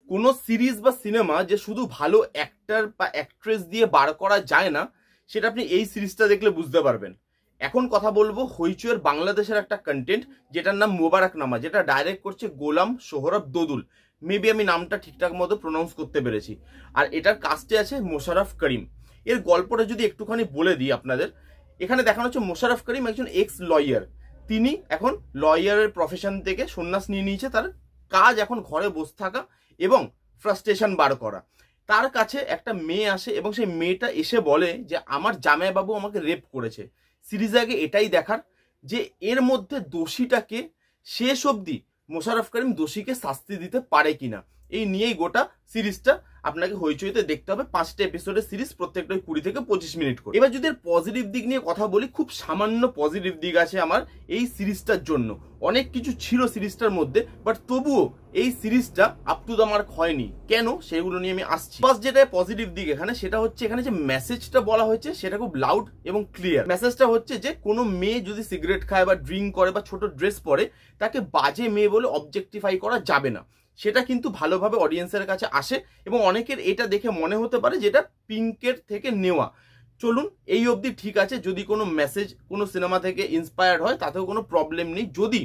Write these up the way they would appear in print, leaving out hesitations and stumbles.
কোনো সিরিজ বা সিনেমা যে শুধু ভালো অ্যাক্টর বা অ্যাক্ট্রেস দিয়ে বার করা যায় না, সেটা আপনি এই সিরিজটা দেখলে বুঝতে পারবেন। এখন কথা বলবো হইচইয়ের বাংলাদেশের একটা কন্টেন্ট যেটার নাম মোবারকনামা, যেটা ডাইরেক্ট করছে গোলাম সোহরাব দোদুল। মেবি আমি নামটা ঠিকঠাক মতো প্রোনাউন্স করতে পেরেছি। আর এটার কাস্টে আছে মোশাররফ করিম। এর গল্পটা যদি একটুখানি বলে দিই আপনাদের, এখানে দেখানো হচ্ছে মোশাররফ করিম একজন এক্স লয়ার। তিনি এখন লয়ারের প্রফেশন থেকে সন্ন্যাস নিয়ে নিয়েছে। তার কাজ এখন ঘরে বসে থাকা এবং ফ্রাস্ট্রেশন বার করা। তার কাছে একটা মেয়ে আসে এবং সেই মেয়েটা এসে বলে যে আমার জামাইবাবু আমাকে রেপ করেছে। সিরিজ আগে এটাই দেখার যে এর মধ্যে দোষীটাকে শেষ অবধি মোশাররফ করিম দোষীকে শাস্তি দিতে পারে কিনা, এই নিয়েই গোটা সিরিজটা আপনাকে হইচইতে দেখতে হবে। 5টা এপিসোডের সিরিজ, প্রত্যেকটাই 20 থেকে 25 মিনিট করে। এবার যদি এর পজিটিভ দিক নিয়ে কথা বলি, খুব সামান্য পজিটিভ দিক আছে আমার এই সিরিজটার জন্য। অনেক কিছু ছিল সিরিজটার মধ্যে, বাট তবুও এই সিরিজটা আপ টু দ্য মার্ক হয়নি। কেন, সেগুলো নিয়ে আমি আসছি। ফার্স্ট যেটা পজিটিভ দিক এখানে, সেটা হচ্ছে এখানে যে মেসেজটা বলা হয়েছে সেটা খুব লাউড এবং ক্লিয়ার। মেসেজটা হচ্ছে যে কোনো মেয়ে যদি সিগারেট খায় বা ড্রিঙ্ক করে বা ছোট ড্রেস পরে, তাকে বাজে মেয়ে বলে অবজেক্টিফাই করা যাবে না। সেটা কিন্তু ভালোভাবে অডিয়েন্সের কাছে আসে এবং অনেকের এটা দেখে মনে হতে পারে যেটা পিঙ্কের থেকে নেওয়া। চলুন, এই অবধি ঠিক আছে। যদি কোনো মেসেজ কোনো সিনেমা থেকে ইন্সপায়ার্ড হয় তাতেও কোনো প্রবলেম নেই, যদি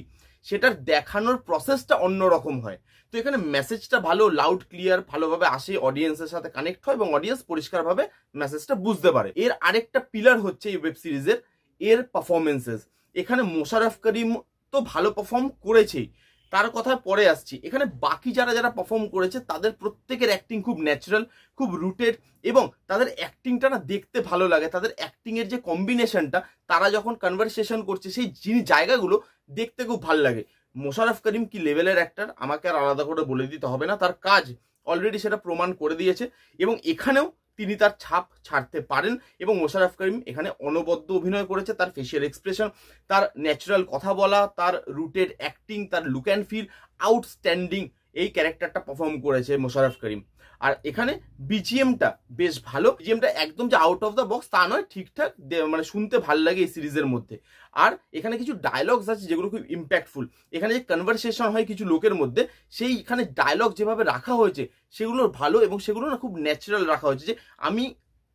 সেটার দেখানোর প্রসেসটা অন্যরকম হয়। তো এখানে মেসেজটা ভালো, লাউড ক্লিয়ার ভালোভাবে আসে, অডিয়েন্সের সাথে কানেক্ট হয় এবং অডিয়েন্স পরিষ্কারভাবে মেসেজটা বুঝতে পারে। এর আরেকটা পিলার হচ্ছে এই ওয়েব সিরিজের এর পারফরমেন্সেস। এখানে মোশাররফ করিম তো ভালো পারফর্ম করেছেই, তার কথা পরে আসছি। এখানে বাকি যারা যারা পারফর্ম করেছে তাদের প্রত্যেকের অ্যাক্টিং খুব ন্যাচারাল, খুব রুটেড এবং তাদের অ্যাক্টিংটা না দেখতে ভালো লাগে। তাদের অ্যাক্টিং এর যে কম্বিনেশনটা, তারা যখন কনভারসেশন করছে সেই জায়গাগুলো দেখতে খুব ভালো লাগে। মোশাররফ করিম কি লেভেলের অ্যাক্টর আমাকে আর আলাদা করে বলে দিতে হবে না, তার কাজ অলরেডি সেটা প্রমাণ করে দিয়েছে এবং এখানেও তিনি তার ছাপ ছাড়তে পারেন। এবং মোশাররফ করিম এখানে অনবদ্য অভিনয় করেছে। তার ফেশিয়াল এক্সপ্রেশন, তার ন্যাচারাল কথা বলা, তার রুটেড অ্যাক্টিং, তার লুক অ্যান্ড ফিল আউটস্ট্যান্ডিং। এই ক্যারেক্টারটা পারফর্ম করেছে মোশাররফ করিম। আর এখানে বিজিএমটা বেশ ভালো। বিজিএমটা একদম যে আউট অফ দ্য বক্স তা নয়, ঠিকঠাক মানে শুনতে ভাল লাগে এই সিরিজের মধ্যে। আর এখানে কিছু ডায়লগস আছে যেগুলো খুব ইম্প্যাক্টফুল। এখানে যে কনভারসেশন হয় কিছু লোকের মধ্যে, সেইখানে ডায়লগ যেভাবে রাখা হয়েছে সেগুলো ভালো এবং সেগুলো না খুব ন্যাচারাল রাখা হয়েছে। যে আমি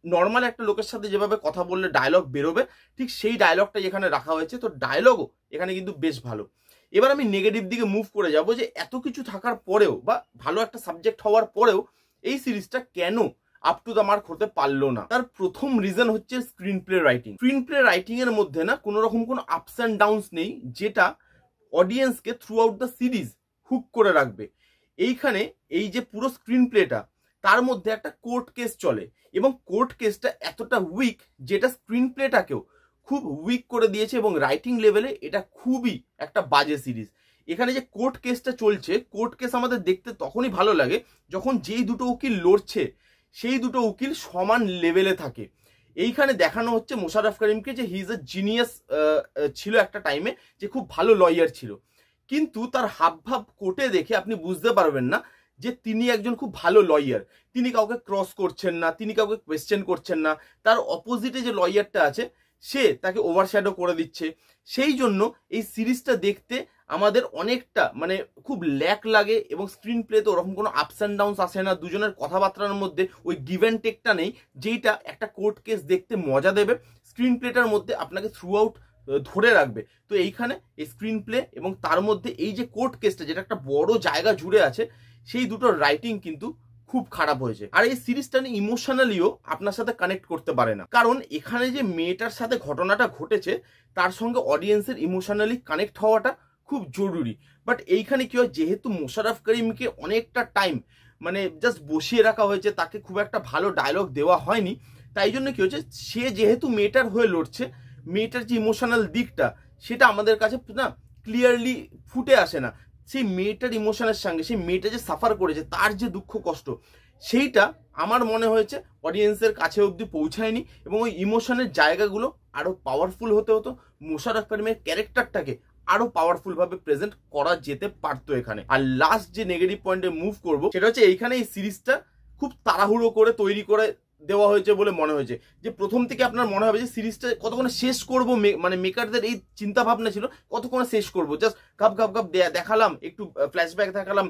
নর্মাল একটা লোকের সাথে যেভাবে কথা বললে ডায়লগ বেরোবে, ঠিক সেই ডায়লগটাই এখানে রাখা হয়েছে। তো ডায়লগও এখানে কিন্তু বেশ ভালো। এবার আমি নেগেটিভ দিকে মুভ করে যাব, যে এত কিছু থাকার পরেও বা ভালো একটা সাবজেক্ট হওয়ার পরেও এই সিরিজটা কেন আপ টু দ্য মার্ক হতে পারলো না। তার প্রথম রিজন হচ্ছে screen play writing. Screen play writing এর মধ্যে না কোনো রকম কোনো আপস অ্যান্ড ডাউনস নেই, যেটা অডিয়েন্সকে throughout the series hook করে রাখবে। এইখানে এই যে পুরো স্ক্রিন প্লেটা, তার মধ্যে একটা কোর্ট কেস চলে এবং কোর্ট কেসটা এতটা উইক যেটা স্ক্রিন প্লেটাকেও খুব উইক করে দিয়েছে এবং রাইটিং লেভেলে এটা খুবই একটা বাজে সিরিজ। এখানে যে কোর্ট কেসটা চলছে, কোর্ট কেস আমাদের দেখতে তখনই ভালো লাগে যখন যেই দুটো উকিল লড়ছে সেই দুটো উকিল সমান লেভেলে থাকে। এইখানে দেখানো হচ্ছে মোশাররফ করিমকে যে হি ইজ এ জিনিয়াস ছিল একটা টাইমে, যে খুব ভালো লয়ার ছিল, কিন্তু তার হাবভাব কোর্টে দেখে আপনি বুঝতে পারবেন না যে তিনি একজন খুব ভালো লয়ার। তিনি কাউকে ক্রস করছেন না, তিনি কাউকে কোয়েশ্চেন করছেন না। তার অপোজিটে যে লয়ারটা আছে সে তাকে ওভারশ্যাডো করে দিচ্ছে। সেই জন্য এই সিরিজটা দেখতে আমাদের অনেকটা মানে খুব ল্যাক লাগে এবং স্ক্রিন প্লেতে ওরকম কোনো আপস অ্যান্ড ডাউনস আসে না। দুজনের কথাবার্তার মধ্যে ওই গিভ অ্যান্ড টেকটা নেই, যেইটা একটা কোর্ট কেস দেখতে মজা দেবে। স্ক্রিন প্লেটার মধ্যে আপনাকে থ্রু আউট ধরে রাখবে। তো এইখানে এই স্ক্রিন প্লে এবং তার মধ্যে এই যে কোর্ট কেসটা, যেটা একটা বড় জায়গা জুড়ে আছে, সেই দুটোর রাইটিং কিন্তু খুব খারাপ হয়েছে। আর এই সিরিজটা নিয়ে ইমোশনালিও আপনার সাথে কানেক্ট করতে পারে না, কারণ এখানে যে মেয়েটার সাথে ঘটনাটা ঘটেছে তার সঙ্গে অডিয়েন্সের ইমোশনালি কানেক্ট হওয়াটা খুব জরুরি। বাট এইখানে কি হয়, যেহেতু মোশাররফ করিমকে অনেকটা টাইম মানে জাস্ট বসিয়ে রাখা হয়েছে, তাকে খুব একটা ভালো ডায়লগ দেওয়া হয়নি, তাই জন্য কি হচ্ছে, সে যেহেতু মেয়েটার হয়ে লড়ছে, মেয়েটার যে ইমোশনাল দিকটা সেটা আমাদের কাছে না ক্লিয়ারলি ফুটে আসে না। সেই মেয়েটার ইমোশনের সঙ্গে সেই মেয়েটা যে সাফার করেছে, তার যে দুঃখ কষ্ট, সেইটা আমার মনে হয়েছে অডিয়েন্সের কাছে অবধি পৌঁছায়নি এবং ওই ইমোশনের জায়গাগুলো আরো পাওয়ারফুল হতে হতো। মোশাররফ করিমের ক্যারেক্টারটাকে আরো পাওয়ারফুল ভাবে প্রেজেন্ট করা যেতে পারতো এখানে। আর লাস্ট যে নেগেটিভ পয়েন্টে মুভ করব সেটা হচ্ছে এইখানে এই সিরিজটা খুব তাড়াহুড়ো করে তৈরি করে দেওয়া হয়েছে বলে মনে হয়েছে, যে প্রথম থেকে আপনার মনে হবে যে সিরিজটা কতক্ষণে শেষ করবো, মানে মেকারদের এই চিন্তা ভাবনা ছিল কতক্ষণে শেষ করবো, জাস্ট ঘাপ ঘাপ ঘাপ দেখালাম, একটু ফ্ল্যাশব্যাক দেখালাম,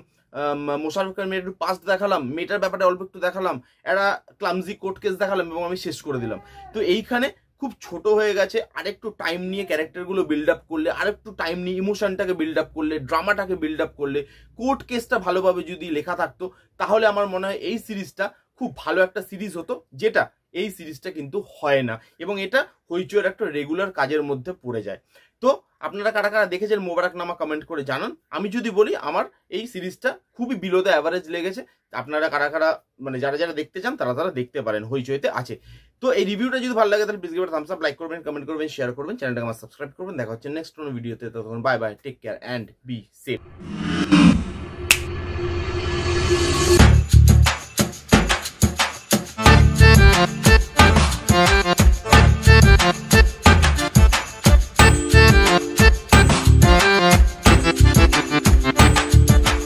মোশাররফ খান মেয়ের একটু পাস্ট দেখালাম, মেয়েটার ব্যাপারটা অল্প একটু দেখালাম, একটা ক্লামজি কোর্ট কেস দেখালাম এবং আমি শেষ করে দিলাম। তো এইখানে খুব ছোট হয়ে গেছে, আরেকটু টাইম নিয়ে ক্যারেক্টারগুলো বিল্ড আপ করলে, আরেকটু টাইম নিয়ে ইমোশনটাকে বিল্ড আপ করলে, ড্রামাটাকে বিল্ড আপ করলে, কোর্ট কেসটা ভালোভাবে যদি লেখা থাকতো, তাহলে আমার মনে হয় এই সিরিজটা খুব ভালো একটা সিরিজ হতো, যেটা এই সিরিজটা কিন্তু হয় না, এবং এটা হইচইয়ের একটা রেগুলার কাজের মধ্যে পড়ে যায়। তো আপনারা কারা কারা দেখেছেন মোবারকনামা কমেন্ট করে জানান। আমি যদি বলি, আমার এই সিরিজটা খুবই বিলো দ্য অ্যাভারেজ লেগেছে। আপনারা কারা কারা মানে যারা যারা দেখতে চান তারা তারা দেখতে পারেন, হইচইতে আছে। তো এই রিভিউটা যদি ভালো লাগে তাহলে please give it thumbs up, like করবেন, কমেন্ট করবেন, শেয়ার করবেন, চ্যানেলটাকে আমার সাবস্ক্রাইব করবেন। দেখা হচ্ছে নেক্সট কোনো ভিডিওতে। ততক্ষণ bye bye, take care and be safe.